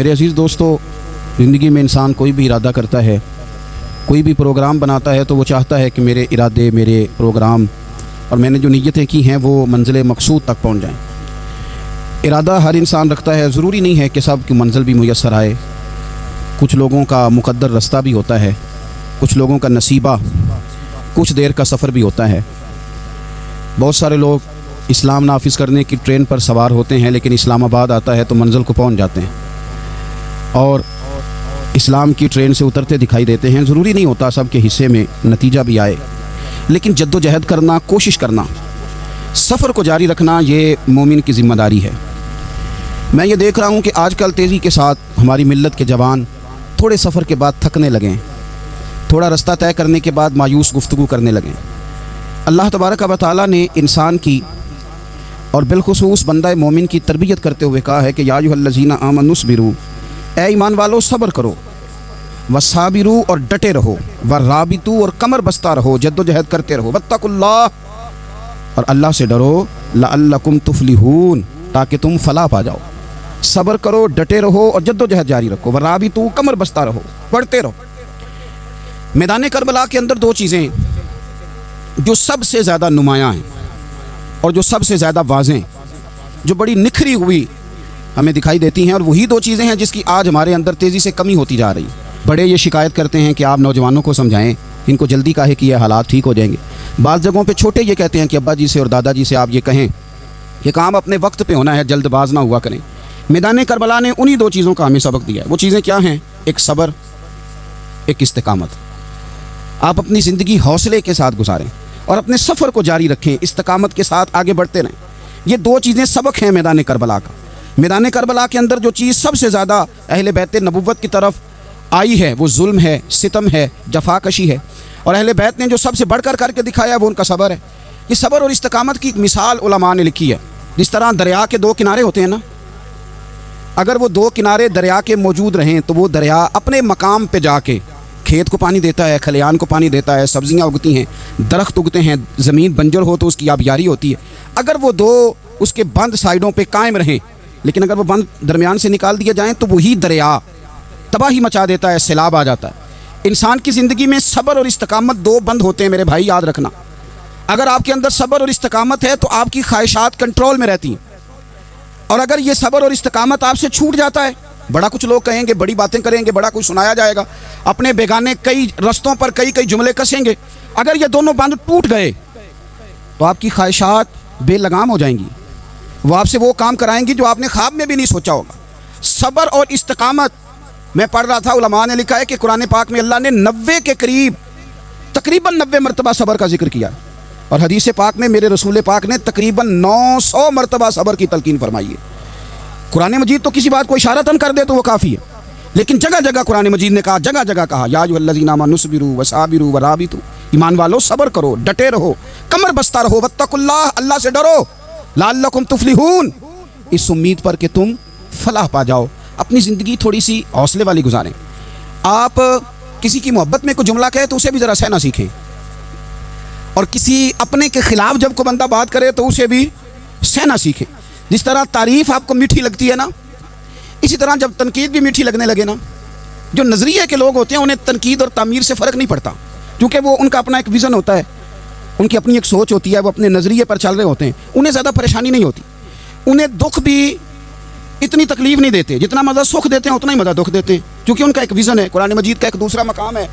मेरे अज़ीज़ दोस्तों, ज़िंदगी में इंसान कोई भी इरादा करता है, कोई भी प्रोग्राम बनाता है तो वो चाहता है कि मेरे इरादे, मेरे प्रोग्राम और मैंने जो नीयतें की हैं वो मंजिल मकसूद तक पहुंच जाएं। इरादा हर इंसान रखता है, ज़रूरी नहीं है कि सब की मंजिल भी मुयस्सर आए। कुछ लोगों का मुक़द्दर रास्ता भी होता है, कुछ लोगों का नसीबा, कुछ देर का सफ़र भी होता है। बहुत सारे लोग इस्लाम नाफिज करने की ट्रेन पर सवार होते हैं, लेकिन इस्लामाबाद आता है तो मंजिल को पहुंच जाते हैं और इस्लाम की ट्रेन से उतरते दिखाई देते हैं। ज़रूरी नहीं होता सब के हिस्से में नतीजा भी आए, लेकिन जद्दोजहद करना, कोशिश करना, सफ़र को जारी रखना, ये मोमिन की ज़िम्मेदारी है। मैं ये देख रहा हूँ कि आजकल तेज़ी के साथ हमारी मिल्लत के जवान थोड़े सफ़र के बाद थकने लगें, थोड़ा रास्ता तय करने के बाद मायूस गुफ्तगू करने लगें। अल्लाह तबारक व तआला ने इंसान की और बिलखुसूस बंदा मोमिन की तरबियत करते हुए कहा है कि या अय्युहल्लज़ीना आमनुस्बिरू, ए ईमान वालो सब्र करो, वसाबिरू और डटे रहो, वराबितू और कमर बस्ता रहो, जद्दोजहद करते रहो, वत्तकुल्लाह और अल्लाह से डरो, लअल्लकुम तुफलिहून ताकि तुम फलाह पा जाओ। सब्र करो, डटे रहो और जद्दोजहद जारी रखो, वराबितू कमर बस्ता रहो, पढ़ते रहो। मैदान करबला के अंदर दो चीज़ें जो सबसे ज़्यादा नुमायाँ हैं और जो सबसे ज़्यादा वाज़ेह, जो बड़ी निखरी हुई हमें दिखाई देती हैं, और वही दो चीज़ें हैं जिसकी आज हमारे अंदर तेज़ी से कमी होती जा रही है। बड़े ये शिकायत करते हैं कि आप नौजवानों को समझाएं, इनको जल्दी काहे कि ये हालात ठीक हो जाएंगे। बाज़ जगहों पे छोटे ये कहते हैं कि अब्बा जी से और दादा जी से आप ये कहें कि काम अपने वक्त पे होना है, जल्दबाज ना हुआ करें। मैदान करबला ने उन्हीं दो चीज़ों का हमें सबक दिया है। वो चीज़ें क्या हैं? एक सब्र, एक इस्तिकामत। आप अपनी ज़िंदगी हौसले के साथ गुजारें और अपने सफ़र को जारी रखें, इस्तिकामत के साथ आगे बढ़ते रहें। ये दो चीज़ें सबक हैं मैदान करबला का। मैदान करबला के अंदर जो चीज़ सबसे ज़्यादा अहले बैत नबुव्वत की तरफ आई है वो जुल्म है, सितम है, जफाकशी है, और अहले बैत ने जो सबसे बढ़कर करके दिखाया वो उनका सब्र है। ये सब्र और इस्तिकामत की एक मिसाल उलमा ने लिखी है। जिस तरह दरिया के दो किनारे होते हैं ना, अगर वो दो किनारे दरिया के मौजूद रहें तो वो दरिया अपने मकाम पे जाके खेत को पानी देता है, खलियान को पानी देता है, सब्जियां उगती हैं, दरख्त उगते हैं, ज़मीन बंजर हो तो उसकी आबियारी होती है। अगर वो दो उसके बंद साइडों पे कायम रहें, लेकिन अगर वो बंद दरमियान से निकाल दिए जाएं तो वही दरिया तबाही मचा देता है, सैलाब आ जाता है। इंसान की ज़िंदगी में सब्र और इस्तिकामत दो बंद होते हैं मेरे भाई, याद रखना। अगर आपके अंदर सब्र और इस्तिकामत है तो आपकी ख्वाहिशात कंट्रोल में रहती हैं, और अगर ये सब्र और इस्तिकामत आपसे छूट जाता है, बड़ा कुछ लोग कहेंगे, बड़ी बातें करेंगे, बड़ा कुछ सुनाया जाएगा, अपने बेगाने कई रस्तों पर कई कई जुमले कसेंगे। अगर ये दोनों बंद टूट गए तो आपकी ख्वाहिशात बेलगाम हो जाएंगी, वो आपसे वो काम कराएंगी जो आपने ख्वाब में भी नहीं सोचा होगा। सब्र और इस्तिकामत, मैं पढ़ रहा था, उलमा ने लिखा है कि कुरान पाक में अल्लाह ने 90 के करीब, तकरीबन 90 मरतबा सब्र का जिक्र किया, और हदीस पाक में मेरे रसूल पाक ने तकरीबन 900 मरतबा सब्र की तलकीन फरमाई है। कुरान मजीद तो किसी बात को इशारतन कर दे तो वो काफ़ी है, लेकिन जगह जगह कुरान मजीद ने कहा, जगह जगह कहा, या अय्युहल्लज़ीना आमनुस्बिरू वसाबिरू वराबितू, ईमान वालो सब्र करो, डटे रहो, कमर बस्ता रहो, वत्तकुल्लाह अल्लाह से डरो, लअल्लकुम तुफलिहून इस उम्मीद पर कि तुम फलाह पा जाओ। अपनी ज़िंदगी थोड़ी सी हौसले वाली गुजारें। आप किसी की मोहब्बत में कोई जुमला कहे तो उसे भी ज़रा सहना सीखें, और किसी अपने के ख़िलाफ़ जब कोई बंदा बात करे तो उसे भी सहना सीखें। जिस तरह तारीफ़ आपको मीठी लगती है ना, इसी तरह जब तनकीद भी मीठी लगने लगे ना, जो नज़रिए के लोग होते हैं उन्हें तनकीद और तामीर से फ़र्क नहीं पड़ता, क्योंकि वो उनका अपना एक विज़न होता है, उनकी अपनी एक सोच होती है, वो अपने नज़रिए पर चल रहे होते हैं, उन्हें ज़्यादा परेशानी नहीं होती। उन्हें दुख भी इतनी तकलीफ़ नहीं देते, जितना मज़ा सुख देते हैं उतना ही मज़ा दुख देते हैं, क्योंकि उनका एक विज़न है। कुरान मजीद का एक दूसरा मकाम है,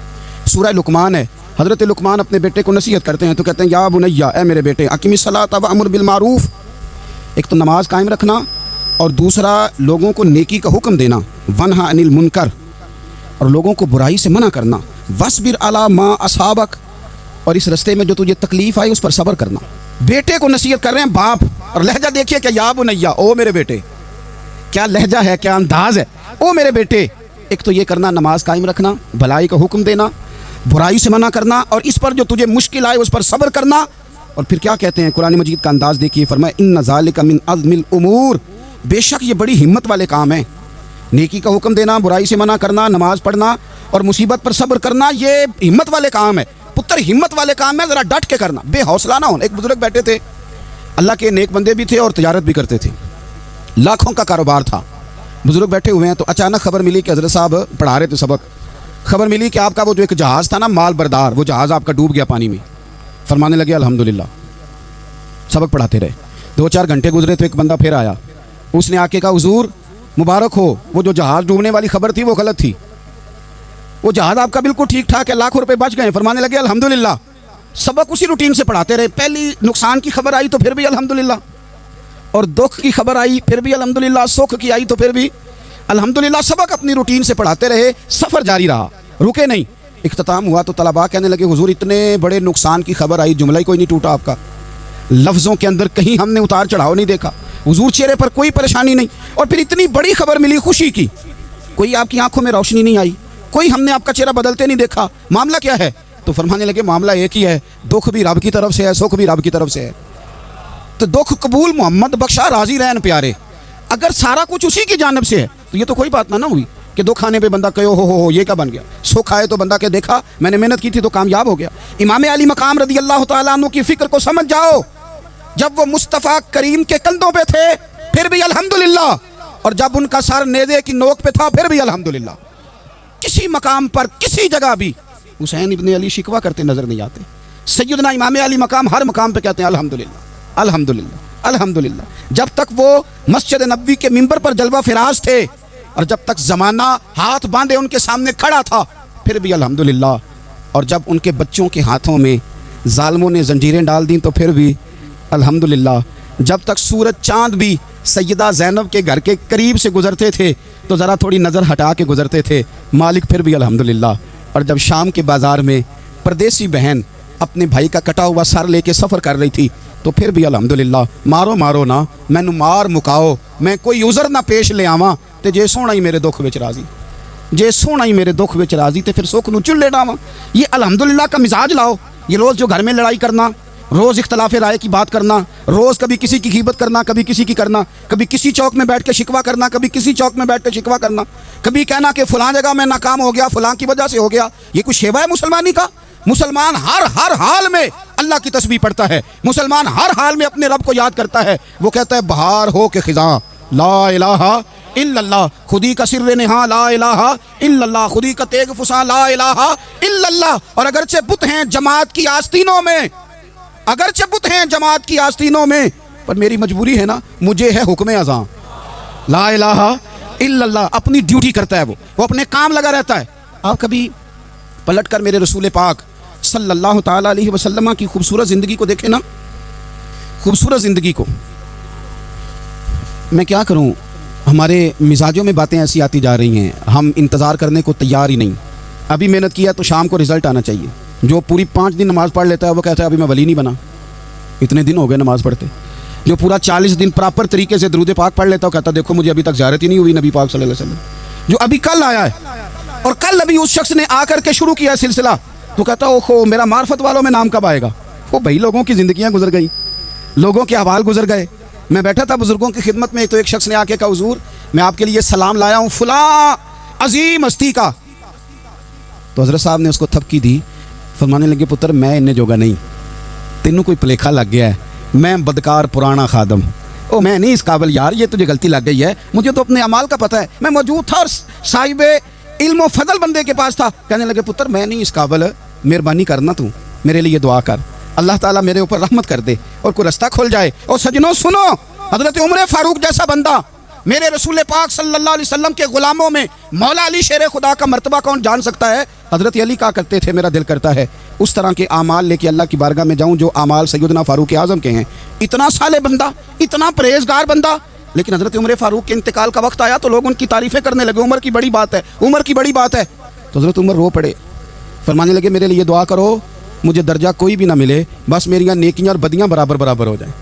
सूरह लुकमान है। हज़रत लुकमान अपने बेटे को नसीहत करते हैं तो कहते हैं, या बुनैया, ए मेरे बेटे, अक़िमिस्सलात वअमुर बिल मारूफ़, एक तो नमाज कायम रखना और दूसरा लोगों को नेकी का हुक्म देना, वन्हा अनिल मुनकर, और लोगों को बुराई से मना करना, वस्बिर अला मा असाबक, और इस रास्ते में जो तुझे तकलीफ़ आई उस पर सब्र करना। बेटे को नसीहत कर रहे हैं बाप, और लहजा देखिए क्या, या बुनैया, ओ मेरे बेटे, क्या लहजा है, क्या अंदाज है, ओ मेरे बेटे। एक तो ये करना, नमाज कायम रखना, भलाई का हुक्म देना, बुराई से मना करना, और इस पर जो तुझे मुश्किल आए उस पर सब्र करना। और फिर क्या कहते हैं, कुरान मजीद का अंदाज़ देखिए, फरमाया इन्न ज़ालिका मिन अज़्मिल उमूर, बेशक ये बड़ी हिम्मत वाले काम हैं। नेकी का हुक्म देना, बुराई से मना करना, नमाज पढ़ना और मुसीबत पर सब्र करना, ये हिम्मत वाले काम है पुत्र, हिम्मत वाले काम है, ज़रा डट के करना, बेहौसला ना हो। एक बुजुर्ग बैठे थे, अल्लाह के नेक बंदे भी थे और तिजारत भी करते थे, लाखों का कारोबार था, बुज़ुर्ग बैठे हुए हैं तो अचानक खबर मिली कि हज़रत साहब पढ़ा रहे थे सबक। खबर मिली कि आपका वो जो एक जहाज़ था ना माल बरदार, वो जहाज़ आपका डूब गया पानी में। फरमाने लगे अल्हम्दुलिल्लाह। सबक पढ़ाते रहे। 2-4 घंटे गुजरे तो एक बंदा फिर आया, उसने आके कहा हुजूर मुबारक हो, वो जो जहाज़ डूबने वाली खबर थी वो गलत थी, वो जहाज़ आपका बिल्कुल ठीक ठाक है, लाखों रुपए बच गए। फरमाने लगे अल्हम्दुलिल्लाह। सबक उसी रूटीन से पढ़ाते रहे। पहली नुकसान की खबर आई तो फिर भी अल्हम्दुलिल्लाह, और दुख की खबर आई फिर भी अल्हम्दुलिल्लाह, सुख की आई तो फिर भी अल्हम्दुलिल्लाह। सबक अपनी रूटीन से पढ़ाते रहे, सफ़र जारी रहा, रुके नहीं। इख्तिताम हुआ तो तलबा कहने लगे हुजूर इतने बड़े नुकसान की खबर आई, जुमला ही कोई नहीं टूटा आपका, लफ्ज़ों के अंदर कहीं हमने उतार चढ़ाव नहीं देखा, हुजूर चेहरे पर कोई परेशानी नहीं, और फिर इतनी बड़ी खबर मिली खुशी की, कोई आपकी आंखों में रोशनी नहीं आई, कोई हमने आपका चेहरा बदलते नहीं देखा, मामला क्या है? तो फरमाने लगे मामला एक ही है, दुख भी रब की तरफ से है, सुख भी रब की तरफ से है। तो दुख कबूल मोहम्मद बख्शा राजी रहन प्यारे। अगर सारा कुछ उसी की जानिब से है तो ये तो कोई बात ना हुई कि दुख आने पे बंदा कहो हो ये क्या बन गया। सुख आए तो बंदा के देखा मैंने मेहनत की थी तो कामयाब हो गया। इमाम अली मकाम रदी अल्लाह तआला अन्हु की फ़िक्र को समझ जाओ, जब वो मुस्तफ़ा करीम के कंधों पे थे फिर भी अल्हम्दुलिल्लाह, और जब उनका सर नेज़े की नोक पे था फिर भी अल्हम्दुलिल्लाह। किसी मकाम पर किसी जगह भी हुसैन इब्न अली शिकवा करते नजर नहीं आते। सैयदना इमाम अली मकाम हर मकाम पे कहते हैं अल्हम्दुलिल्लाह अल्हम्दुलिल्लाह अल्हम्दुलिल्लाह। जब तक वो मस्जिद नबवी के मिंबर पर जलवा फिराज थे और जब तक ज़माना हाथ बांधे उनके सामने खड़ा था फिर भी अल्हम्दुलिल्लाह, और जब उनके बच्चों के हाथों में जालिमों ने जंजीरें डाल दी तो फिर भी अल्हम्दुलिल्लाह। जब तक सूरज चाँद भी सैयदा ज़ैनब के घर के करीब से गुजरते थे तो ज़रा थोड़ी नज़र हटा के गुजरते थे मालिक, फिर भी अल्हम्दुलिल्लाह। और जब शाम के बाज़ार में परदेसी बहन अपने भाई का कटा हुआ सर लेके सफ़र कर रही थी तो फिर भी अल्हम्दुलिल्लाह। मारो मारो ना मैनू मार मुकाओ, मैं कोई उज़र ना पेश ले आवां, ते जे सोना ही मेरे दुख विच राज़ी, जे सोना ही मेरे दुख विच राज़ी ते फिर सुख नू चुल्ले डावां। ये अल्हम्दुलिल्लाह का मिजाज लाओ। ये रोज़ जो घर में लड़ाई करना, रोज़ इख्तलाफ राय की बात करना, रोज़ कभी किसी की ग़ीबत करना, कभी किसी की करना, कभी किसी चौक में बैठ के शिकवा करना, कभी किसी चौक में बैठ के शिकवा करना, कभी कहना कि फ़लाँ जगह मैं नाकाम हो गया, फ़लाँ की वजह से हो गया। ये कुछ शेवा है मुसलमानी का? मुसलमान हर हाल में अल्लाह की तस्बीह पढ़ता है, मुसलमान हर हाल में अपने रब को याद करता है। वो कहता है बहार हो के खिज़ां ला इलाहा इल्लल्लाह, खुदी का सिर्र नेहा ला इलाहा इल्लल्लाह, खुदी का तेग फुसा ला इलाहा इल्लल्लाह। और अगरचे बुत हैं जमात की आस्तीनों में, अगरचे बुत हैं जमात की आस्तीनों में, पर मेरी मजबूरी है ना, मुझे है हुक्म अज़ां ला इलाहा इल्लल्लाह। अपनी ड्यूटी करता है वो अपने काम लगा रहता है। आप कभी पलट कर मेरे रसूल पाक सल्लल्लाहु ताला अलैहि वसल्लम की खूबसूरत ज़िंदगी को देखें ना, खूबसूरत ज़िंदगी को। मैं क्या करूं, हमारे मिजाजों में बातें ऐसी आती जा रही हैं, हम इंतज़ार करने को तैयार ही नहीं। अभी मेहनत किया तो शाम को रिज़ल्ट आना चाहिए। जो पूरी 5 दिन नमाज़ पढ़ लेता है वो कहता है अभी मैं वली नहीं बना, इतने दिन हो गए नमाज़ पढ़ते। जो पूरा 40 दिन प्रॉपर तरीके से दरूद पाक पढ़ लेता है वो कहता है देखो मुझे अभी तक ज़ियारत ही नहीं हुई नबी पाक सल्लल्लाहु अलैहि वसल्लम। जो अभी कल आया है और कल अभी उस शख्स ने आकर के शुरू किया सिलसिला तो कहता ओहो मेरा मार्फत वालों में नाम कब आएगा। वो भाई लोगों की ज़िंदगियाँ गुजर गई, लोगों के अहवाल गुजर गए। मैं बैठा था बुज़ुर्गों की खिदमत में, तो एक शख्स ने आके कहा हुजूर मैं आपके लिए सलाम लाया हूँ फलां अजीम हस्ती का। तो हज़रत साहब ने उसको थपकी दी, फरमाने लगे पुत्र मैं इन्ने जोगा नहीं, तेनू कोई भुलेखा लग गया है, मैं बदकार पुराना खादम, ओ मैं नहीं इस काबिल यार, ये तुझे गलती लग गई है, मुझे तो अपने अमाल का पता है, मैं मौजूद था और साहिब इल्म व फजल बंदे के पास था। कहने लगे पुत्र मैं नहीं इस काबिल, मेहरबानी करना तू मेरे लिए दुआ कर, अल्लाह ताला मेरे ऊपर रहमत कर दे और कोई रास्ता खुल जाए। और सजनों सुनो, हज़रत उमर फारूक जैसा बंदा मेरे रसूल पाक सल्लल्लाहु अलैहि वसल्लम के गुलामों में मौला अली शेर खुदा का मर्तबा कौन जान सकता है। हज़रत अली कहा करते थे मेरा दिल करता है उस तरह के आमाल लेके अल्लाह की बारगाह में जाऊं जो आमाल सैयदना फारूक आज़म के हैं। इतना साले बंदा, इतना परहेजगार बंदा, लेकिन हज़रत उमर फारूक के इंतकाल का वक्त आया तो लोग उनकी तारीफ़ें करने लगे, उमर की बड़ी बात है, उमर की बड़ी बात है। तो हज़रत उमर रो पड़े, फरमाने लगे मेरे लिए दुआ करो, मुझे दर्जा कोई भी ना मिले, बस मेरी नेकियां और बदियां बराबर बराबर हो जाएं,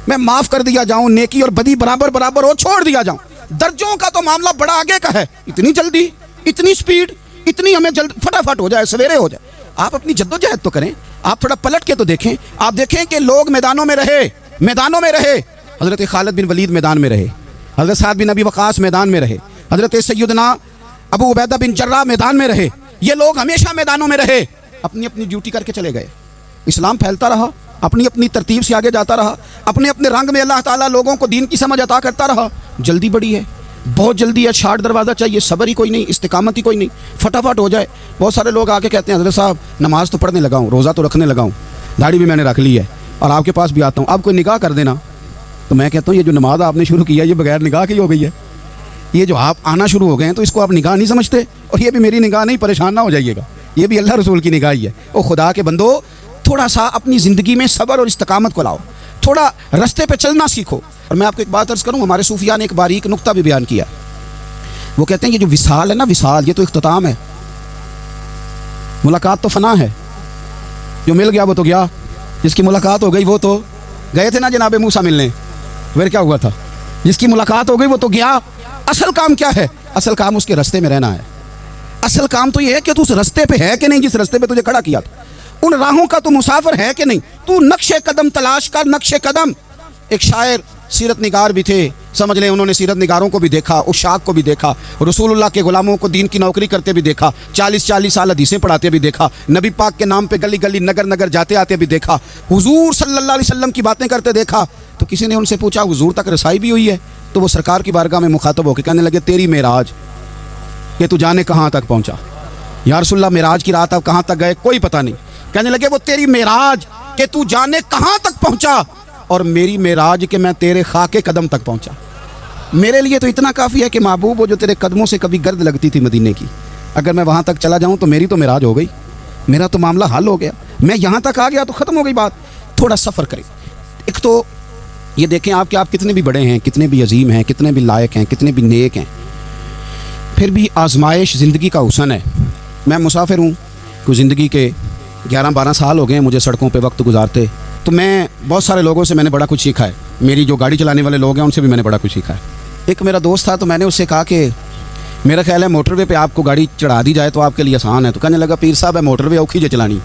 मैं माफ़ कर दिया जाऊं, नेकी और बदी बराबर बराबर हो, छोड़ दिया जाऊं। दर्जों का तो मामला बड़ा आगे का है, इतनी जल्दी, इतनी स्पीड, इतनी हमें जल्द फटाफट हो जाए, सवेरे हो जाए। आप अपनी जद्दोजहद तो करें, आप थोड़ा पलट के तो देखें। आप देखें कि लोग मैदानों में रहे, मैदानों में रहे। हज़रत खालिद बिन वलीद मैदान में रहे, हज़रत साद बिन अबी वक़ास मैदान में रहे, हज़रत सैयदना अबू उबैदा बिन जर्राह मैदान में रहे। ये लोग हमेशा मैदानों में रहे, अपनी अपनी ड्यूटी करके चले गए। इस्लाम फैलता रहा, अपनी अपनी तरतीब से आगे जाता रहा, अपने अपने रंग में अल्लाह ताला लोगों को दीन की समझ अता करता रहा। जल्दी बड़ी है, بہت جلدی ہے, شارٹ دروازہ چاہیے, صبر ہی کوئی نہیں, استقامت ہی کوئی نہیں, فٹافٹ ہو جائے. بہت سارے لوگ آ کے کہتے ہیں حضرت صاحب نماز تو پڑھنے لگا ہوں, روزہ تو رکھنے لگا ہوں, داڑھی بھی میں نے رکھ لی ہے اور آپ کے پاس بھی آتا ہوں, آپ کوئی نکاح کر دینا. تو میں کہتا ہوں یہ جو نماز آپ نے شروع کیا ہے یہ بغیر نکاح کی ہو گئی ہے. یہ جو آپ آنا شروع ہو گئے ہیں تو اس کو آپ نکاح نہیں سمجھتے, اور یہ بھی میری نکاح نہیں, پریشان نہ ہو جائیے گا, یہ بھی اللہ رسول کی نکاح ہی ہے. او خدا کے بندو, تھوڑا سا اپنی زندگی میں صبر اور استقامت کو لاؤ, تھوڑا رستے پہ چلنا سیکھو. اور میں آپ کو ایک بات عرض کروں, ہمارے صوفیاء نے ایک باریک نقطہ بھی بیان کیا. وہ کہتے ہیں یہ جو وصال ہے نا, وصال یہ تو اختتام ہے, ملاقات تو فنا ہے, جو مل گیا وہ تو گیا, جس کی ملاقات ہو گئی وہ تو گئے تھے نا جناب موسیٰ ملنے, پھر کیا ہوا تھا, جس کی ملاقات ہو گئی وہ تو گیا. اصل کام کیا ہے؟ اصل کام اس کے رستے میں رہنا ہے. اصل کام تو یہ ہے کہ تو اس رستے پہ ہے کہ نہیں جس رستے پہ تجھے کھڑا کیا تھا, ان راہوں کا تو مسافر ہے کہ نہیں, تو نقش قدم تلاش کر, نقش قدم. ایک شاعر سیرت نگار بھی تھے, سمجھ لیں انہوں نے سیرت نگاروں کو بھی دیکھا, عشاق کو بھی دیکھا, رسول اللہ کے غلاموں کو دین کی نوکری کرتے بھی دیکھا, 40 سال حدیثیں پڑھاتے بھی دیکھا, نبی پاک کے نام پہ گلی گلی نگر نگر جاتے آتے بھی دیکھا, حضور صلی اللہ علیہ وسلم کی باتیں کرتے دیکھا. تو کسی نے ان سے پوچھا حضور تک رسائی بھی ہوئی ہے؟ تو وہ سرکار کی بارگاہ میں مخاطب ہو کے کہنے لگے تیری معراج, کہ تو جانے کہاں تک پہنچا. یا رسول اللہ معراج کی رات آپ کہاں تک گئے؟ کوئی پتہ نہیں. کہنے لگے وہ تیری معراج کہ تو جانے کہاں تک پہنچا, اور میری معراج کہ میں تیرے خاک قدم تک پہنچا. میرے لیے تو اتنا کافی ہے کہ محبوب وہ جو تیرے قدموں سے کبھی گرد لگتی تھی مدینے کی, اگر میں وہاں تک چلا جاؤں تو میری تو معراج ہو گئی, میرا تو معاملہ حل ہو گیا, میں یہاں تک آ گیا تو ختم ہو گئی بات. تھوڑا سفر کریں. ایک تو یہ دیکھیں آپ کہ آپ کتنے بھی بڑے ہیں, کتنے بھی عظیم ہیں, کتنے بھی لائق ہیں, کتنے بھی نیک ہیں, پھر بھی آزمائش زندگی کا حسن ہے. میں مسافر ہوں, کوئی زندگی کے 11-12 سال ہو گئے ہیں مجھے سڑکوں پہ وقت گزارتے, تو میں بہت سارے لوگوں سے میں نے بڑا کچھ سیکھا ہے. میری جو گاڑی چلانے والے لوگ ہیں ان سے بھی میں نے بڑا کچھ سیکھا ہے. ایک میرا دوست تھا, تو میں نے اس سے کہا کہ میرا خیال ہے موٹر وے پہ آپ کو گاڑی چڑھا دی جائے تو آپ کے لیے آسان ہے. تو کہنے لگا پیر صاحب ہے موٹر وے اوکھی جو چلانی.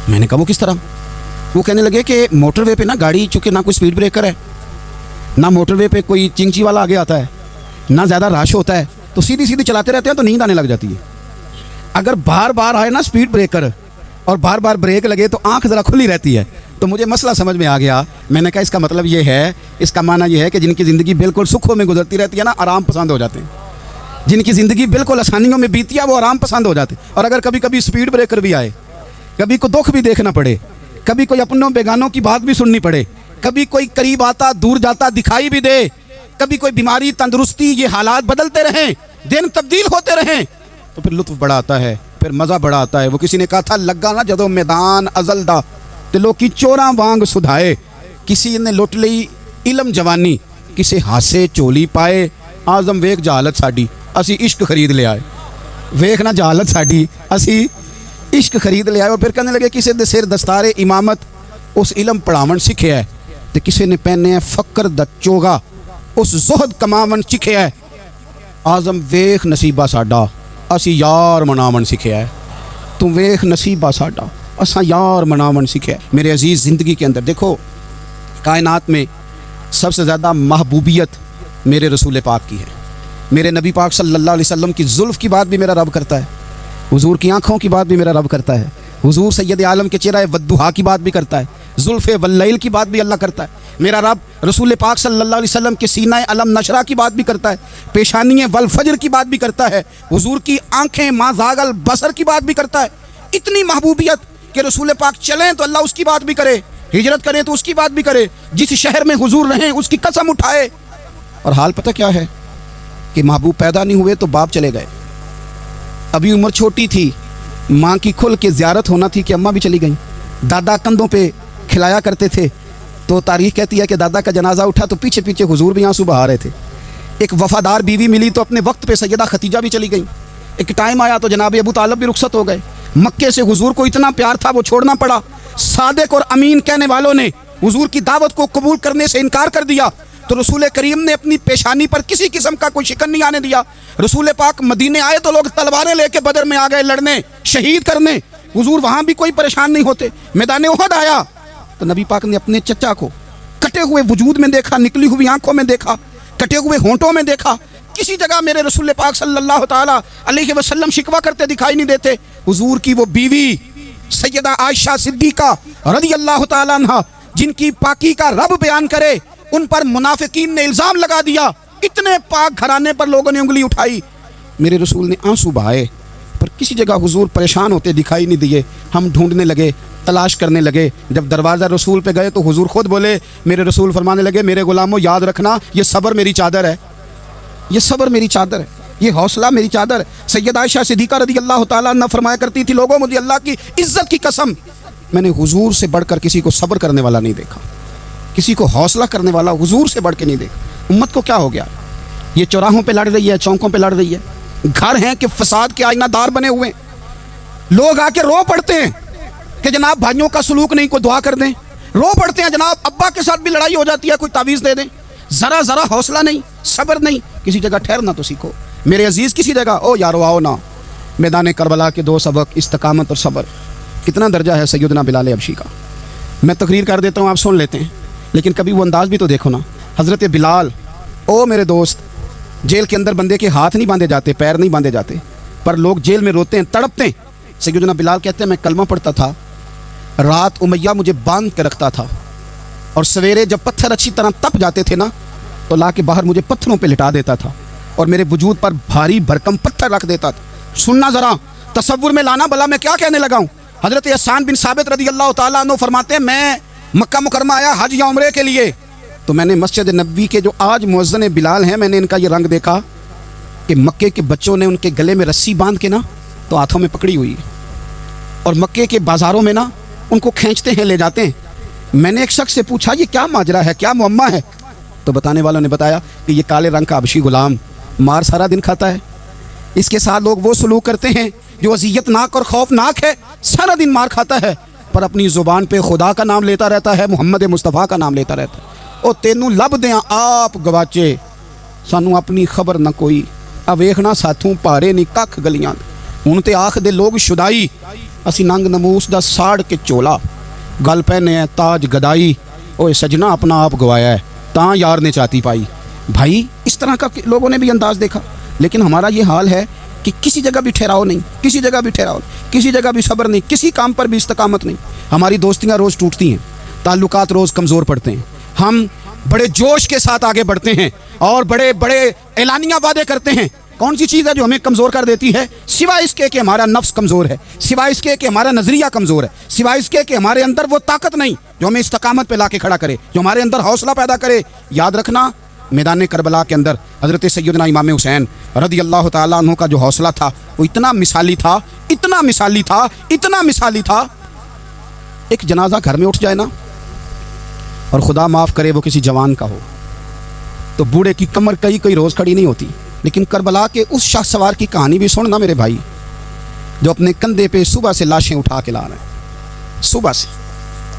میں نے کہا وہ کس طرح؟ وہ کہنے لگے کہ موٹر وے پہ نا گاڑی چونکہ نہ کوئی سپیڈ بریکر ہے, نہ موٹر وے پہ کوئی چنگچی والا آگے آتا ہے, نہ زیادہ رش ہوتا ہے, تو سیدھی سیدھی چلاتے رہتے ہیں تو نیند آنے لگ جاتی ہے. اگر بار بار آئے نا سپیڈ بریکر اور بار بار بریک لگے تو آنکھ ذرا کھلی رہتی ہے. تو مجھے مسئلہ سمجھ میں آ گیا. میں نے کہا اس کا مطلب یہ ہے, اس کا معنی یہ ہے کہ جن کی زندگی بالکل سکھوں میں گزرتی رہتی ہے نا, آرام پسند ہو جاتے ہیں. جن کی زندگی بالکل آسانیوں میں بیتی ہے وہ آرام پسند ہو جاتے ہیں. اور اگر کبھی کبھی سپیڈ بریکر بھی آئے, کبھی کوئی دکھ بھی دیکھنا پڑے, کبھی کوئی اپنوں بیگانوں کی بات بھی سننی پڑے, کبھی کوئی قریب آتا دور جاتا دکھائی بھی دے, کبھی کوئی بیماری تندرستی, یہ حالات بدلتے رہیں, دن تبدیل ہوتے رہیں, تو پھر لطف بڑا آتا ہے, پھر مزہ بڑا آتا ہے. وہ کسی نے کہا تھا لگا نا جدو میدان ازل دا تے لوکی چوراں وانگ سدھائے, کسی نے لٹ لئی علم جوانی, کسی ہاسے چولی پائے, آزم ویک جہالت ساڈی اسی عشق خرید لے آئے. ویک نہ جہالت ساڈی اسی عشق خرید لے آئے. اور پھر کہنے لگے کسی دے سر دستار امامت اس علم پڑھاون سکھیا ہے, تے کسی نے پہنے فقر دا چوگا اس زہد کماون سکھیا ہے. آزم ویخ نصیبہ ساڈا اسی یار مناون سکھیا ہے. تو ویخ نصیبہ ساڈا اساں یار مناون سکھیا ہے. میرے عزیز زندگی کے اندر دیکھو, کائنات میں سب سے زیادہ محبوبیت میرے رسول پاک کی ہے. میرے نبی پاک صلی اللہ علیہ وسلم کی زلف کی بات بھی میرا رب کرتا ہے, حضور کی آنکھوں کی بات بھی میرا رب کرتا ہے, حضور سید عالم کے چہرہ والضحیٰ کی بات بھی کرتا ہے, زلف واللیل کی بات بھی اللہ کرتا ہے. میرا رب رسول پاک صلی اللہ علیہ وسلم کے سینہ علم نشرہ کی بات بھی کرتا ہے, پیشانی والفجر کی بات بھی کرتا ہے, حضور کی آنکھیں ما زاغ البصر کی بات بھی کرتا ہے. اتنی محبوبیت کہ رسول پاک چلیں تو اللہ اس کی بات بھی کرے, ہجرت کریں تو اس کی بات بھی کرے, جس شہر میں حضور رہیں اس کی قسم اٹھائے. اور حال پتہ کیا ہے کہ محبوب پیدا نہیں ہوئے تو باپ چلے گئے, ابھی عمر چھوٹی تھی, ماں کی کھل کے زیارت ہونا تھی کہ اماں بھی چلی گئیں, دادا کندھوں پہ کھلایا کرتے تھے. تو تاریخ کہتی ہے کہ دادا کا جنازہ اٹھا تو پیچھے پیچھے حضور بھی آنسو بہا رہے تھے. ایک وفادار بیوی ملی تو اپنے وقت پہ سیدہ خدیجہ بھی چلی گئیں. ایک ٹائم آیا تو جناب ابو طالب بھی رخصت ہو گئے. مکے سے حضور کو اتنا پیار تھا وہ چھوڑنا پڑا. صادق اور امین کہنے والوں نے حضور کی دعوت کو قبول کرنے سے انکار کر دیا تو رسول کریم نے اپنی پیشانی پر کسی قسم کا کوئی شکن نہیں آنے دیا. رسول پاک مدینے آئے تو لوگ تلواریں لے کے بدر میں آ گئے لڑنے, شہید کرنے. حضور وہاں بھی کوئی پریشان نہیں ہوتے. میدان احد آیا تو نبی پاک نے اپنے چچا کو کٹے ہوئے وجود میں دیکھا, نکلی ہوئی آنکھوں میں دیکھا, کٹے ہوئے ہونٹوں میں دیکھا. کسی جگہ میرے رسول پاک صلی اللہ تعالی علیہ وسلم شکوہ کرتے دکھائی نہیں دیتے. حضور کی وہ بیوی سیدہ عائشہ صدیقہ رضی اللہ تعالی عنہ, جن کی پاکی کا رب بیان کرے, ان پر منافقین نے الزام لگا دیا اتنے پاک گھرانے پر لوگوں نے انگلی اٹھائی، میرے رسول نے آنسو بہائے، پر کسی جگہ حضور پریشان ہوتے دکھائی نہیں دیے۔ ہم ڈھونڈنے لگے، تلاش کرنے لگے، جب دروازہ رسول پہ گئے تو حضور خود بولے، میرے رسول فرمانے لگے، میرے غلاموں یاد رکھنا یہ صبر میری چادر ہے، یہ صبر میری چادر ہے، یہ حوصلہ میری چادر ہے۔ سیدہ عائشہ صدیقہ رضی اللہ تعالیٰ عنہ فرمایا کرتی تھی، لوگوں مجھے اللہ کی عزت کی قسم میں نے حضور سے بڑھ کر کسی کو صبر کرنے والا نہیں دیکھا، کسی کو حوصلہ کرنے والا حضور سے بڑھ کے نہیں دیکھا۔ امت کو کیا ہو گیا؟ یہ چوراہوں پہ لڑ رہی ہے، چوکوں پہ لڑ رہی ہے، گھر ہیں کہ فساد کے آئینہ دار بنے ہوئے ہیں، لوگ آ کے رو پڑتے ہیں کہ جناب بھائیوں کا سلوک نہیں، کوئی دعا کر دیں، رو پڑتے ہیں جناب ابا کے ساتھ بھی لڑائی ہو جاتی ہے، کوئی تعویذ دے دیں، ذرا ذرا حوصلہ نہیں، صبر نہیں، کسی جگہ ٹھہرنا تو سیکھو میرے عزیز، کسی جگہ او یارو آؤ نا۔ میدان کربلا کے 2 سبق، استقامت اور صبر۔ کتنا درجہ ہے سیدنا بلال حبشی کا، میں تقریر کر دیتا ہوں، آپ سن لیتے ہیں، لیکن کبھی وہ انداز بھی تو دیکھو نا۔ حضرت بلال، او میرے دوست، جیل کے اندر بندے کے ہاتھ نہیں باندھے جاتے، پیر نہیں باندھے جاتے، پر لوگ جیل میں روتے ہیں، تڑپتے ہیں۔ سیدنا بلال کہتے ہیں میں کلمہ پڑھتا تھا، رات امیہ مجھے باندھ کے رکھتا تھا، اور سویرے جب پتھر اچھی طرح تپ جاتے تھے نا تو لا کے باہر مجھے پتھروں پہ لٹا دیتا تھا اور میرے وجود پر بھاری بھرکم پتھر رکھ دیتا تھا۔ سننا ذرا، تصور میں لانا، بلا میں کیا کہنے لگا ہوں۔ حضرت حسان بن ثابت رضی اللہ تعالیٰ عنہ فرماتے ہیں میں مکہ مکرمہ آیا حج یا عمرے کے لیے، تو میں نے مسجد نبوی کے جو آج مؤذن بلال ہیں، میں نے ان کا یہ رنگ دیکھا کہ مکے کے بچوں نے ان کے گلے میں رسی باندھ کے نا تو ہاتھوں میں پکڑی ہوئی، اور مکے کے بازاروں میں نا ان کو کھینچتے ہیں، لے جاتے ہیں۔ میں نے ایک شخص سے پوچھا یہ کیا ماجرا ہے، کیا معمہ ہے؟ تو بتانے والوں نے بتایا کہ یہ کالے رنگ کا حبشی غلام مار سارا دن کھاتا ہے، اس کے ساتھ لوگ وہ سلوک کرتے ہیں جو اذیت ناک اور خوفناک ہے، سارا دن مار کھاتا ہے پر اپنی زبان پہ خدا کا نام لیتا رہتا ہے، محمد مصطفیٰ کا نام لیتا رہتا ہے۔ او تینوں لب دیاں آپ گواچے، سانوں اپنی خبر نہ کوئی، آ ویکھنا ساتھوں پارے نہیں ککھ گلیاں، ہن تے آکھ دے لوگ شدائی، اسی ننگ نموس دا ساڑ کے چولا، گل پہنے ہیں تاج گدائی، اوے سجنا اپنا آپ گوایا ہے تاں یار نے چاتی پائی۔ بھائی اس طرح کا لوگوں نے بھی انداز دیکھا، لیکن ہمارا یہ حال ہے کہ کسی جگہ بھی ٹھہراؤ نہیں، کسی جگہ بھی ٹھہراؤ نہیں، کسی جگہ بھی صبر نہیں، کسی کام پر بھی استقامت نہیں۔ ہماری دوستیاں روز ٹوٹتی ہیں، تعلقات روز کمزور پڑتے ہیں، ہم بڑے جوش کے ساتھ آگے بڑھتے ہیں اور بڑے بڑے اعلانیہ وعدے کرتے ہیں۔ کون سی چیز ہے جو ہمیں کمزور کر دیتی ہے؟ سوائے اس کے کہ ہمارا نفس کمزور ہے، سوائے اس کے کہ ہمارا نظریہ کمزور ہے، سوائے اس کے کہ ہمارے اندر وہ طاقت نہیں جو ہمیں استقامت پہ لا کے کھڑا کرے، جو ہمارے اندر حوصلہ پیدا کرے۔ یاد رکھنا میدان کربلا کے اندر حضرت سیدنا امام حسین رضی اللہ تعالیٰ عنہ کا جو حوصلہ تھا وہ اتنا مثالی تھا، اتنا مثالی تھا، اتنا مثالی تھا۔ ایک جنازہ گھر میں اٹھ جائے نا اور خدا معاف کرے وہ کسی جوان کا ہو تو بوڑھے کی کمر کئی روز کھڑی نہیں ہوتی، لیکن کربلا کے اس شاہ سوار کی کہانی بھی سننا میرے بھائی، جو اپنے کندھے پہ صبح سے لاشیں اٹھا کے لا رہے ہیں،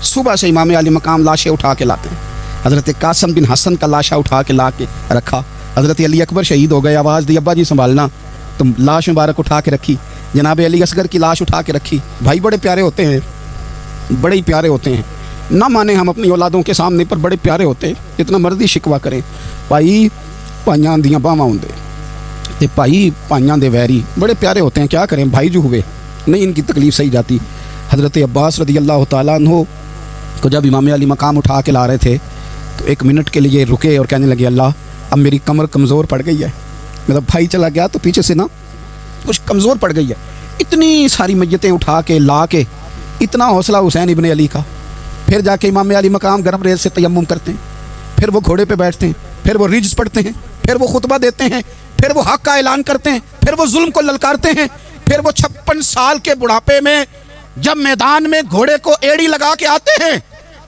صبح سے امام علی مقام لاشیں اٹھا کے لاتے ہیں۔ حضرت قاسم بن حسن کا لاشا اٹھا کے لا کے رکھا، حضرت علی اکبر شہید ہو گئے، آواز دی ابا جی سنبھالنا، تو لاش مبارک اٹھا کے رکھی، جناب علی اصغر کی لاش اٹھا کے رکھی۔ بھائی بڑے پیارے ہوتے ہیں، بڑے ہی پیارے ہوتے ہیں، نہ مانیں ہم اپنی اولادوں کے سامنے، پر بڑے پیارے ہوتے ہیں، جتنا مرضی شکوہ کریں۔ بھائی پائیاں دیاں باواں ہوندے تے بھائی پائیاں دے ویری، بڑے پیارے ہوتے ہیں، کیا کریں بھائی جو ہوئے نہیں ان کی تکلیف صحیح جاتی۔ حضرت عباس رضی اللہ تعالیٰ عنہ کو جب امام علی مقام اٹھا کے لا رہے تھے تو 1 منٹ کے لیے رکے اور کہنے لگے اللہ اب میری کمر کمزور پڑ گئی ہے، مطلب بھائی چلا گیا تو پیچھے سے نا کچھ کمزور پڑ گئی ہے۔ اتنی ساری میتیں اٹھا کے لا کے، اتنا حوصلہ حسین ابن علی کا، پھر جا کے امام علی مقام گرم ریت سے تیمم کرتے ہیں، پھر وہ گھوڑے پہ بیٹھتے ہیں، پھر وہ رجز پڑھتے ہیں، پھر وہ خطبہ دیتے ہیں، پھر وہ حق کا اعلان کرتے ہیں، پھر وہ ظلم کو للکارتے ہیں، پھر وہ 56 سال کے بڑھاپے میں جب میدان میں گھوڑے کو ایڑی لگا کے آتے ہیں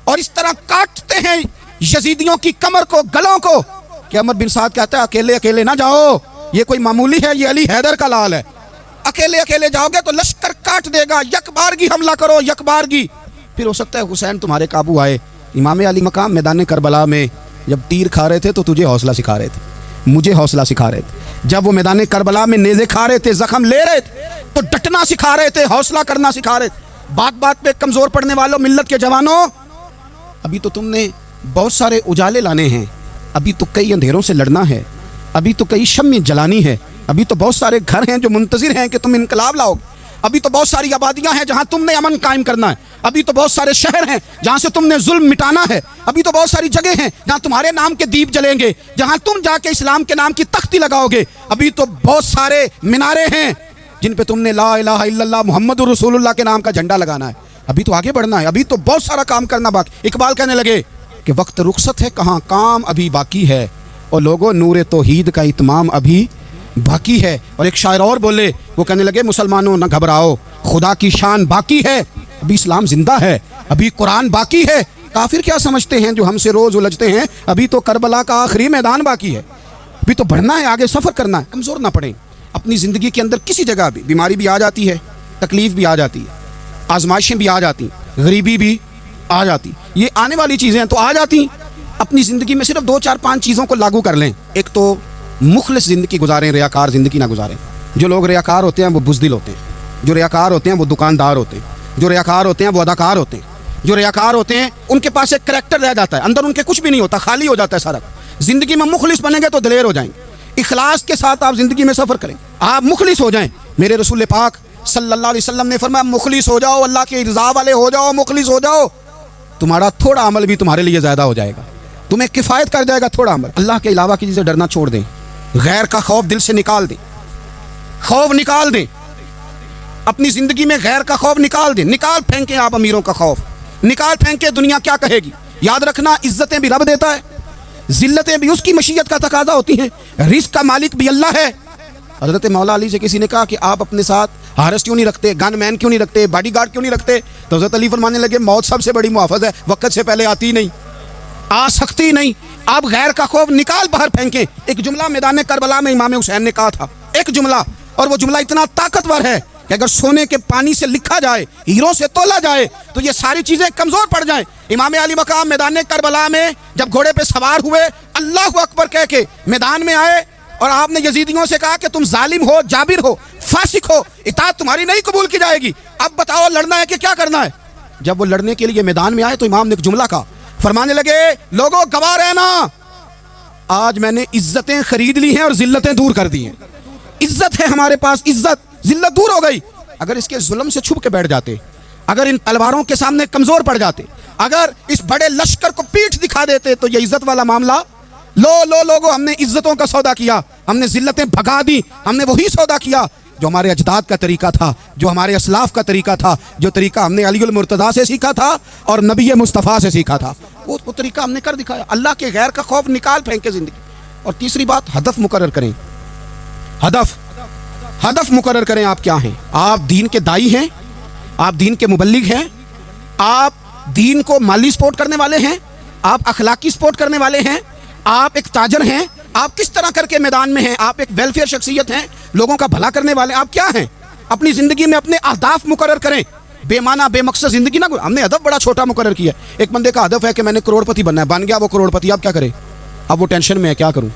اور اس طرح کاٹتے ہیں یزیدیوں کی کمر کو، گلوں کو، کہ عمر بن سعد کہتا ہے اکیلے اکیلے نہ جاؤ، یہ کوئی معمولی ہے، یہ علی حیدر کا لال ہے، اکیلے اکیلے جاؤ گے تو لشکر کاٹ دے گا، یک بارگی حملہ کرو، یک بارگی، پھر ہو سکتا ہے حسین تمہارے قابو آئے۔ امام علی مقام میدان کربلا میں جب تیر کھا رہے تھے تو تجھے حوصلہ سکھا رہے تھے، مجھے حوصلہ سکھا رہے تھے، جب وہ میدان کربلا میں نیزے کھا رہے تھے، زخم لے رہے تھے تو ڈٹنا سکھا رہے تھے، حوصلہ کرنا سکھا رہے تھے۔ بات بات پہ کمزور پڑنے والوں، ملت کے جوانوں، ابھی تو تم نے بہت سارے اجالے لانے ہیں، ابھی تو کئی اندھیروں سے لڑنا ہے، ابھی تو کئی شمع جلانی ہے، ابھی تو بہت سارے گھر ہیں جو منتظر ہیں کہ تم انقلاب لاؤ، ابھی تو بہت ساری آبادیاں ہیں جہاں تم نے امن قائم کرنا ہے، ابھی تو بہت سارے شہر ہیں جہاں سے تم نے ظلم مٹانا ہے. ابھی تو بہت ساری جگہ ہیں جہاں تمہارے نام کے دیپ جلیں گے, جہاں تم جا کے اسلام کے نام کی تختی لگاؤ گے. ابھی تو بہت سارے مینارے ہیں جن پہ تم نے لا الہ الا اللہ محمد رسول اللہ کے نام کا جھنڈا لگانا ہے. ابھی تو آگے بڑھنا ہے, ابھی تو بہت سارا کام کرنا باقی. اقبال کہنے لگے کہ وقت رخصت ہے کہاں کام ابھی باقی ہے, اور لوگوں نور توحید کا اتمام ابھی باقی ہے. اور ایک شاعر اور بولے, وہ کہنے لگے مسلمانوں نہ گھبراؤ خدا کی شان باقی ہے, ابھی اسلام زندہ ہے, ابھی قرآن باقی ہے. کافر کیا سمجھتے ہیں جو ہم سے روز الجھتے ہیں, ابھی تو کربلا کا آخری میدان باقی ہے, ابھی تو بڑھنا ہے, آگے سفر کرنا ہے. کمزور نہ پڑیں. اپنی زندگی کے اندر کسی جگہ بھی بیماری بھی آ جاتی ہے, تکلیف بھی آ جاتی ہے, آزمائشیں بھی آ جاتی, غریبی بھی آ جاتی, یہ آنے والی چیزیں ہیں تو آ جاتی. اپنی زندگی میں صرف 2 4 5 چیزوں کو لاگو کر لیں. ایک تو مخلص زندگی گزاریں, ریاکار زندگی نہ گزاریں. جو لوگ ریاکار ہوتے ہیں وہ بزدل ہوتے ہیں, جو ریاکار ہوتے ہیں وہ دکاندار ہوتے ہیں, جو ریاکار ہوتے ہیں وہ اداکار ہوتے ہیں, جو ریاکار ہوتے ہیں ان کے پاس ایک کریکٹر رہ جاتا ہے, اندر ان کے کچھ بھی نہیں ہوتا, خالی ہو جاتا ہے سارا. زندگی میں مخلص بنیں گے تو دلیر ہو جائیں گے. اخلاص کے ساتھ آپ زندگی میں سفر کریں, آپ مخلص ہو جائیں. میرے رسول پاک صلی اللہ علیہ وسلم نے فرمایا مخلص ہو جاؤ, اللہ کے رضا والے ہو جاؤ, مخلص ہو جاؤ, تمہارا تھوڑا عمل بھی تمہارے لیے زیادہ ہو جائے گا, تمہیں کفایت کر جائے گا تھوڑا عمل. اللہ کے علاوہ کسی سے ڈرنا چھوڑ دیں, غیر کا خوف دل سے نکال دیں, خوف نکال دیں. اپنی زندگی میں غیر کا خوف نکال دیں, نکال پھینکیں آپ امیروں کا خوف, نکال پھینکیں دنیا کیا کہے گی. یاد رکھنا عزتیں بھی رب دیتا ہے, ذلتیں بھی اس کی مشیت کا تقاضا ہوتی ہیں, رزق کا مالک بھی اللہ ہے. حضرت مولا علی سے کسی نے کہا کہ آپ اپنے ساتھ حارس کیوں نہیں رکھتے, گن مین کیوں نہیں رکھتے, باڈی گارڈ کیوں نہیں رکھتے؟ تو حضرت علی فرمانے لگے موت سب سے بڑی محافظ ہے, وقت سے پہلے آتی نہیں, آ سکتی نہیں. آپ غیر کا خوف نکال باہر پھینکیں. ایک جملہ میدان کربلا میں امام حسین نے کہا تھا, ایک جملہ, اور وہ جملہ اتنا طاقتور ہے کہ اگر سونے کے پانی سے لکھا جائے, ہیروں سے تولا جائے تو یہ ساری چیزیں کمزور پڑ جائیں. امام علی مقام میدان کربلا میں جب گھوڑے پہ سوار ہوئے, اللہ اکبر کہہ کے میدان میں آئے, اور آپ نے یزیدیوں سے کہا کہ تم ظالم ہو, جابر ہو, فاسق ہو, اطاعت تمہاری نہیں قبول کی جائے گی, اب بتاؤ لڑنا ہے کہ کیا کرنا ہے. جب وہ لڑنے کے لیے میدان میں آئے تو امام نے ایک جملہ کہا, فرمانے لگے لوگوں گواہ رہنا, آج میں نے عزتیں خرید لی ہیں اور ذلتیں دور کر دی ہیں. عزت ہے ہمارے پاس, عزت, ذلت دور ہو گئی. اگر اس کے ظلم سے چھپ کے بیٹھ جاتے, اگر ان تلواروں کے سامنے کمزور پڑ جاتے, اگر اس بڑے لشکر کو پیٹھ دکھا دیتے, تو یہ عزت والا معاملہ لوگوں ہم نے عزتوں کا سودا کیا, ہم نے ذلتیں بھگا دی, ہم نے وہی سودا کیا جو ہمارے اجداد کا طریقہ تھا, جو ہمارے اسلاف کا طریقہ تھا, جو طریقہ ہم نے علی المرتضیٰ سے سیکھا تھا اور نبی مصطفیٰ سے سیکھا تھا, وہ طریقہ ہم نے کر دکھایا. اللہ کے غیر کا خوف نکال پھینکے زندگی. اور تیسری بات, ہدف مقرر کریں. ہدف مقرر کریں. آپ کیا ہیں؟ آپ دین کے دائی ہیں, آپ دین کے مبلغ ہیں, آپ دین کو مالی سپورٹ کرنے والے ہیں, آپ اخلاقی سپورٹ کرنے والے ہیں, آپ ایک تاجر ہیں, آپ کس طرح کر کے میدان میں ہیں, آپ ایک ویلفیئر شخصیت ہیں, لوگوں کا بھلا کرنے والے, آپ کیا ہیں؟ اپنی زندگی میں اپنے اہداف مقرر کریں. بے معنی بے مقصد زندگی نہ. ہم نے ہدف بڑا چھوٹا مقرر کیا. ایک بندے کا ہدف ہے کہ میں نے کروڑ پتی بننا ہے, بن گیا وہ کروڑ پتی, اب کیا کرے؟ اب وہ ٹینشن میں ہے, کیا کروں؟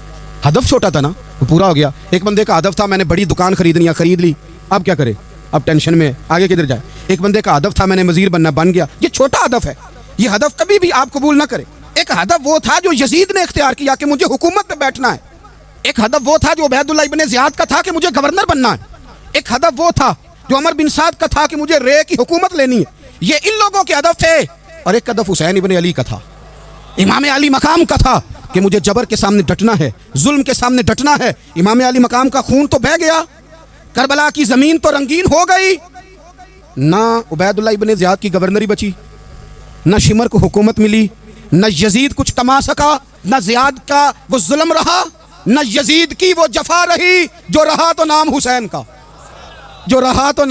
ہدف چھوٹا تھا نا, وہ پورا ہو گیا. ایک بندے کا ہدف تھا میں نے بڑی دکان خریدنی ہے, خرید لی, اب کیا کرے؟ اب ٹینشن میں ہے, آگے کدھر جائے؟ ایک بندے کا ہدف تھا میں نے وزیر بننا, بن گیا. یہ چھوٹا ہدف ہے, یہ ہدف کبھی بھی آپ قبول نہ کریں. ایک ہدف وہ تھا جو یزید نے اختیار کیا کہ مجھے حکومت پہ بیٹھنا ہے. ایک ہدف وہ تھا جو عبید اللہ ابن زیاد کا تھا کہ مجھے گورنر بننا ہے. ایک ہدف وہ تھا جو عمر بن سعد کا تھا کہ مجھے رے کی حکومت لینی ہے. یہ ان لوگوں کے ہدف تھے. اور ایک ہدف حسین ابن علی کا تھا, امام علی مقام کا تھا کہ مجھے جبر کے سامنے ڈٹنا ہے, ظلم کے سامنے ڈٹنا ہے. امام علی مقام کا خون تو بہہ گیا, کربلا کی زمین تو رنگین ہو گئی, نہ عبید اللہ ابن زیاد کی گورنری بچی, نہ شمر کو حکومت ملی, نہ یزید کچھ کما سکا, نہ زیاد کا وہ ظلم رہا, نہ یزید کی وہ جفا رہی. جو رہا تو نام حسین کا, جو رہا تو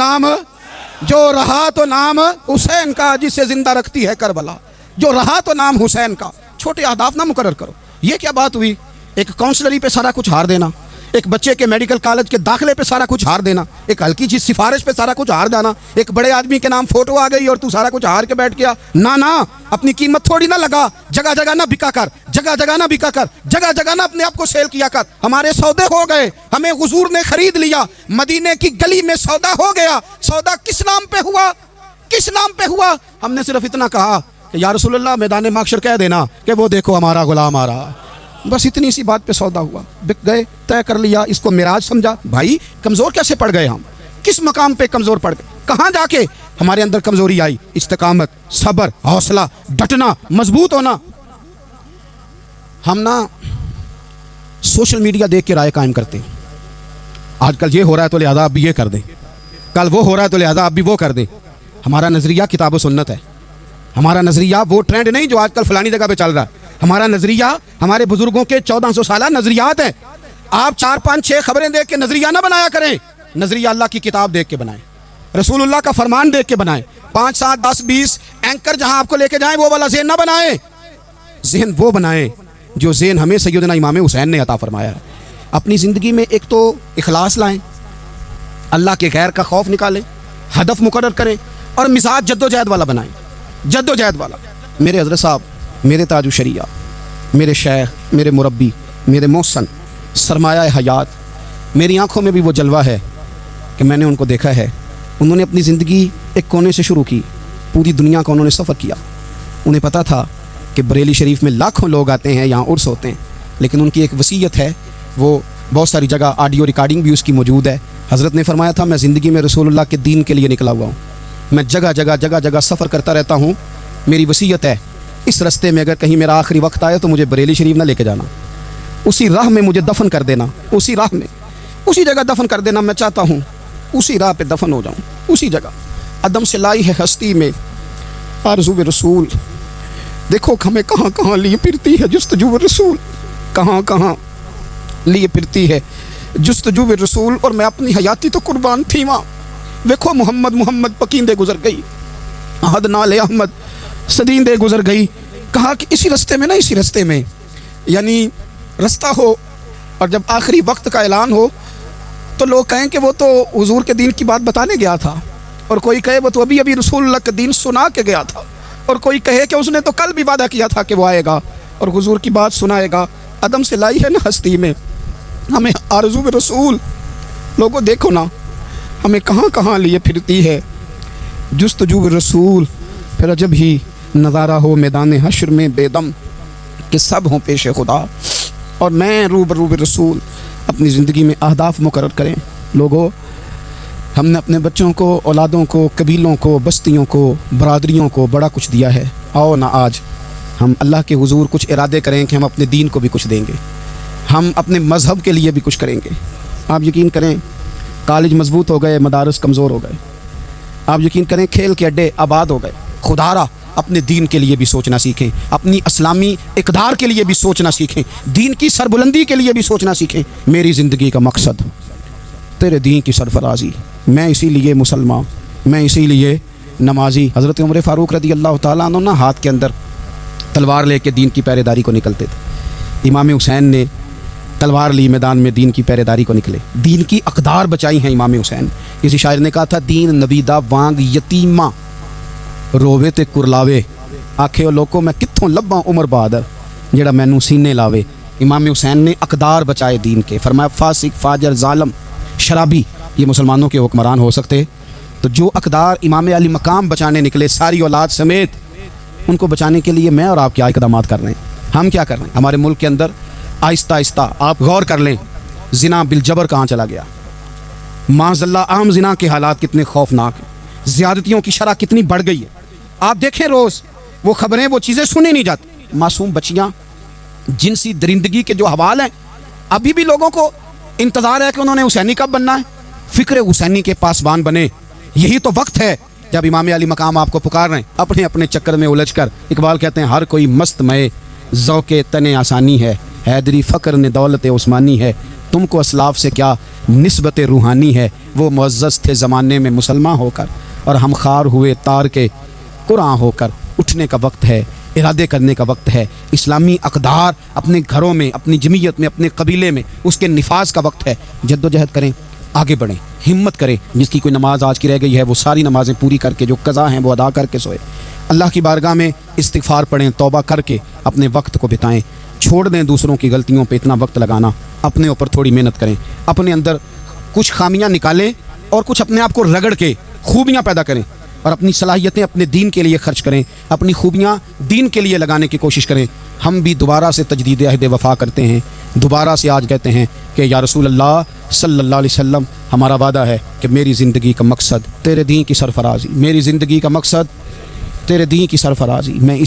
نام حسین کا, جسے زندہ رکھتی ہے کربلا. جو رہا تو نام حسین کا. چھوٹے اہداف نہ مقرر کرو. یہ کیا بات ہوئی؟ ایک کاؤنسلری پہ سارا کچھ ہار دینا, ایک بچے کے میڈیکل کالج کے داخلے پہ سارا کچھ ہار دینا, ایک ہلکی چیز سفارش پہ سارا کچھ ہار جانا, ایک بڑے آدمی کے نام فوٹو آ گئی اور تو سارا کچھ ہار کے بیٹھ گیا. نہ اپنی قیمت تھوڑی نہ لگا, جگہ جگہ نہ بکا کر, جگہ نہ اپنے آپ کو سیل کیا کر. ہمارے سودے ہو گئے, ہمیں حضور نے خرید لیا, مدینے کی گلی میں سودا ہو گیا. سودا کس نام پہ ہوا؟ ہم نے صرف اتنا کہا کہ یا رسول اللہ میدان محشر کہہ دینا کہ وہ دیکھو ہمارا غلام آ رہا. بس اتنی سی بات پہ سودا ہوا, بک گئے, طے کر لیا, اس کو معراج سمجھا. بھائی کمزور کیسے پڑ گئے ہم, किस मकाम पे कमज़ोर पड़ गए, कहाँ जाके हमारे अंदर कमज़ोरी आई? इस्तिकामत, सब्र, हौसला, डटना, मजबूत होना। हम ना सोशल मीडिया देख के राय कायम करते हैं, आजकल ये हो रहा है तो लिहाजा आप भी ये कर दें, कल वो हो रहा है तो लिहाजा आप भी वो कर दें। हमारा नज़रिया किताब व सुन्नत है, हमारा नज़रिया वो ट्रेंड नहीं जो आजकल फलानी जगह पे चल रहा है। हमारा नज़रिया हमारे बुजुर्गों के 1400 साल नज़रियात हैं। आप 4, 5, 6 खबरें देख के नज़रिया ना बनाया करें, नज़रिया अल्लाह की किताब देख के बनाएं, रसूलुल्लाह का फरमान देख के बनाएं। 5, 7, 10, 20 एंकर जहां आपको लेके जाएं वो वाला ज़हन ना बनाएं, ज़हन वो बनाएं जो ज़हन हमें सैयदना इमाम हुसैन ने अता फरमाया है। अपनी ज़िंदगी में एक तो इखलास लाएं, अल्लाह के गैर का खौफ निकालें, हदफ मुकर्रर करें और मिजाज जद्दोजहद वाला बनाएं, जद्दोजहद वाला। मेरे हज़रत साहब, मेरे ताजु शरिया, मेरे शेख, मेरे मुरब्बी, मेरे मोहसन, सरमाया हयात, मेरी आंखों में भी वो जलवा है कि मैंने उनको देखा है। उन्होंने अपनी ज़िंदगी एक कोने से शुरू की, पूरी दुनिया का उन्होंने सफ़र किया। उन्हें पता था कि बरेली शरीफ में लाखों लोग आते हैं, यहाँ उर्स होते हैं, लेकिन उनकी एक वसीयत है, वो बहुत सारी जगह ऑडियो रिकॉर्डिंग भी उसकी मौजूद है। हज़रत ने फरमाया था, मैं ज़िंदगी में रसूलुल्लाह के दीन के लिए निकला हुआ हूँ, मैं जगह जगह सफ़र करता रहता हूँ। मेरी वसीयत है, इस रास्ते में अगर कहीं मेरा आखिरी वक्त आए तो मुझे बरेली शरीफ ना लेके जाना, उसी राह में मुझे दफन कर देना, उसी राह में, उसी जगह दफन कर देना। मैं चाहता हूँ उसी राह पे दफन हो जाऊँ, उसी जगह। अदम से लाई है हस्ती में आरज़ू रसूल, देखो हमें कहाँ कहाँ लिए फिरती है जुस्तजू रसूल, कहाँ कहाँ लिए फिरती है जुस्तजू रसूल। और मैं अपनी हयाती तो कुर्बान थी वहाँ, देखो मोहम्मद मोहम्मद पकींदे गुजर गई, अहद नाले अहमद सदींदे गुजर गई। कहा कि इसी रास्ते में ना, इसी रास्ते में, यानी रास्ता हो और जब आखिरी वक्त का ऐलान हो तो लोग कहें कि वो तो हुजूर के दीन की बात बताने गया था, और कोई कहे वो तो अभी अभी रसूलुल्लाह के दीन सुना के गया था, और कोई कहे कि उसने तो कल भी वादा किया था कि वो आएगा और हुजूर की बात सुनाएगा। अदम से लाई है ना हस्ती में हमें आरज़ू रसूल, लोगों देखो ना हमें कहाँ कहाँ लिए फिरती है जुस्तजू रसूल। फिर जब ही नज़ारा हो मैदान हश्र में बेदम कि सब हों पेश खुदा और मैं रूबरू रसूल। अपनी ज़िंदगी में अहदाफ मुकर्रर करें लोगों। हमने अपने बच्चों को, औलादों को, कबीलों को, बस्तियों को, बरादरियों को बड़ा कुछ दिया है। आओ ना आज हम अल्लाह के हुजूर कुछ इरादे करें कि हम अपने दीन को भी कुछ देंगे, हम अपने मज़हब के लिए भी कुछ करेंगे। आप यकीन करें कॉलेज मजबूत हो गए, मदारस कमज़ोर हो गए। आप यकीन करें खेल के अड्डे आबाद हो गए। खुदारा अपने दीन के लिए भी सोचना सीखें, अपनी इस्लामी इक़दार के लिए भी सोचना सीखें, दीन की सरबुलंदी के लिए भी सोचना सीखें। मेरी ज़िंदगी का मकसद तेरे दीन की सरफराजी, मैं इसीलिए मुसलमान, मैं इसीलिए नमाजी। हज़रत उमर फ़ारूक रज़ी अल्लाह तआला अन्हु ना हाथ के अंदर तलवार लेके दीन की पहरेदारी को निकलते थे। इमाम हुसैन ने तलवार ली, मैदान में दीन की पहरेदारी को निकले, दीन की अक़दार बचाई हैं इमाम हुसैन। किसी शायर ने कहा था, दीन नबीदा वांग यतीमा रोवे ते कुरलावे, आखे लोगों मैं कित्थों लब्बां उमर बहादुर जेड़ा मैनू सीने लावे। इमाम हुसैन ने अक़दार बचाए दीन के। फरमाया फासिक, फाजर, जालम, शराबी ये मुसलमानों के हुक्मरान हो सकते, तो जो अक़दार इमाम अली मकाम बचाने निकले सारी औलाद समेत, उनको बचाने के लिए मैं और आप क्या इक़दाम कर रहे हैं, हम क्या कर रहे हैं। हमारे मुल्क के अंदर आहिस्ता आहिस्ता आप गौर कर लें, ज़िना बिलजबर कहाँ चला गया, माज़ल्ला आम ज़िना के हालात कितने खौफनाक हैं, ज़्यादतियों की शरह कितनी बढ़ गई है। आप देखें रोज़ वो खबरें, वो चीज़ें सुनी नहीं जाती। मासूम बच्चियाँ, जिनसी दरिंदगी के जो हवाल हैं, अभी भी लोगों को इंतज़ार है कि उन्होंने हुसैनी कब बनना है, फ़िक्र हुसैनी के पासबान बने। यही तो वक्त है जब इमाम अली मकाम आपको पुकार रहे हैं। अपने अपने चक्कर में उलझ कर इकबाल कहते हैं, हर कोई मस्त मय ज़ौक़े तने आसानी है, हैदरी फ़क्र ने दौलत उस्मानी है, तुमको असलाफ से क्या निस्बत रूहानी है। वो मुअज़्ज़ज़ थे ज़माने में मुसलमान होकर, और हम खार हुए तार के कुरान होकर। उठने का वक्त है, इरादे करने का वक्त है। इस्लामी अक़दार अपने घरों में, अपनी जमीयत में, अपने कबीले में, उसके निफाज का वक्त है। जद्दोजहद करें, आगे बढ़ें, हिम्मत करें। जिसकी कोई नमाज आज की रह गई है वो सारी नमाज़ें पूरी करके, जो कज़ा हैं वो अदा करके सोए। अल्लाह की बारगाह में इस्तिग़फ़ार पढ़ें, तौबा करके अपने वक्त को बिताएं। छोड़ दें दूसरों की गलतियों पे इतना वक्त लगाना, अपने ऊपर थोड़ी मेहनत करें। अपने अंदर कुछ खामियां निकालें और कुछ अपने आप को रगड़ के खूबियां पैदा करें, और अपनी सलाहियतें अपने दीन के लिए खर्च करें, अपनी खूबियां दीन के लिए लगाने की कोशिश करें। हम भी दोबारा से तजदीद अहद वफ़ा करते हैं دوبارہ سے آج کہتے ہیں کہ یا رسول اللہ صلی اللہ علیہ وسلم، ہمارا وعدہ ہے کہ میری زندگی کا مقصد تیرے دین کی سرفرازی، میری زندگی کا مقصد تیرے دین کی سرفرازی، میں اس